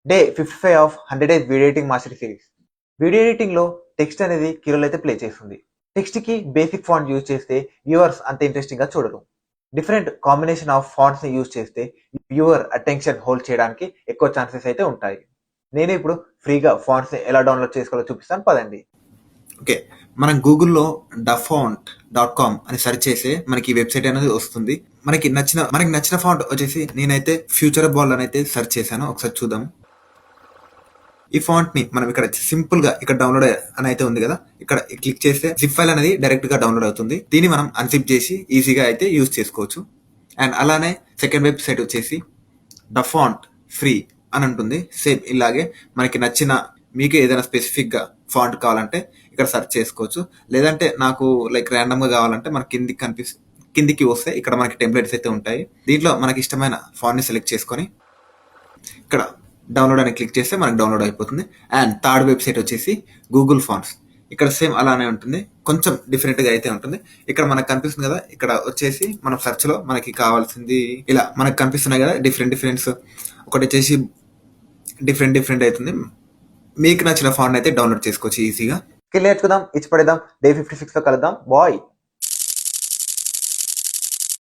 Day 55 of 100 days video editing master series. Video ఎడిటింగ్లో text అనేది key role అయితే play చేస్తుంది. టెక్స్ట్కి బేసిక్ ఫాంట్ యూజ్ చేస్తే వ్యూవర్స్ అంత ఇంట్రెస్టింగ్గా చూడరు. డిఫరెంట్ కాంబినేషన్ ఆఫ్ ఫాంట్స్ని యూజ్ చేస్తే వ్యూవర్ అటెన్షన్ హోల్డ్ చేయడానికి ఎక్కువ ఛాన్సెస్ అయితే ఉంటాయి. నేను ఇప్పుడు ఫ్రీగా ఫాంట్స్ని ఎలా డౌన్లోడ్ చేసుకోవాలో చూపిస్తాను, పదండి. ఓకే, మనం గూగుల్లో dafont.com అని సెర్చ్ చేస్తే మనకి ఈ వెబ్సైట్ అనేది వస్తుంది. మనకి నచ్చిన ఫాంట్ వచ్చేసి నేనైతే ఫ్యూచర్ బాల్ అని అయితే సెర్చ్ చేశాను. ఒకసారి చూద్దాం. ఈ ఫాంట్ ని మనం ఇక్కడ సింపుల్ గా ఇక్కడ డౌన్లోడ్ అని అయితే ఉంది కదా, ఇక్కడ క్లిక్ చేస్తే జిప్ ఫైల్ అనేది డైరెక్ట్ గా డౌన్లోడ్ అవుతుంది. దీన్ని మనం అన్జిప్ చేసి ఈజీగా అయితే యూజ్ చేసుకోవచ్చు. అండ్ అలానే సెకండ్ వెబ్సైట్ వచ్చేసి డఫాంట్ ఫ్రీ అని ఉంటుంది. సేమ్ ఇలాగే మనకి నచ్చిన మీకు ఏదైనా స్పెసిఫిక్ గా ఫాంట్ కావాలంటే ఇక్కడ సెర్చ్ చేసుకోవచ్చు. లేదంటే నాకు లైక్ ర్యాండమ్ గా కావాలంటే మనకి కిందికి వస్తే ఇక్కడ మనకి టెంప్లెట్స్ అయితే ఉంటాయి. దీంట్లో మనకి ఇష్టమైన ఫాంట్ ని సెలెక్ట్ చేసుకొని ఇక్కడ డౌన్లోడ్ అని క్లిక్ చేస్తే మనకి డౌన్లోడ్ అయిపోతుంది. అండ్ థర్డ్ వెబ్సైట్ వచ్చేసి గూగుల్ ఫాంట్స్. ఇక్కడ సేమ్ అలానే ఉంటుంది, కొంచెం డిఫరెంట్ గా అయితే ఉంటుంది. ఇక్కడ మనకు కనిపిస్తుంది కదా, ఇక్కడ వచ్చేసి మనం సెర్చ్ లో మనకి కావాల్సింది ఇలా మనకు కనిపిస్తున్నాయి కదా, డిఫరెంట్ ఒకటి వచ్చేసి డిఫరెంట్ అవుతుంది. మీకు నచ్చిన ఫాంట్ అయితే డౌన్లోడ్ చేసుకోవచ్చు ఈజీగా. స్కిల్ నేర్చుకుందాం, ఇచ్చి పడేద్దాం. డే 56 లో కలుద్దాం. బాయ్.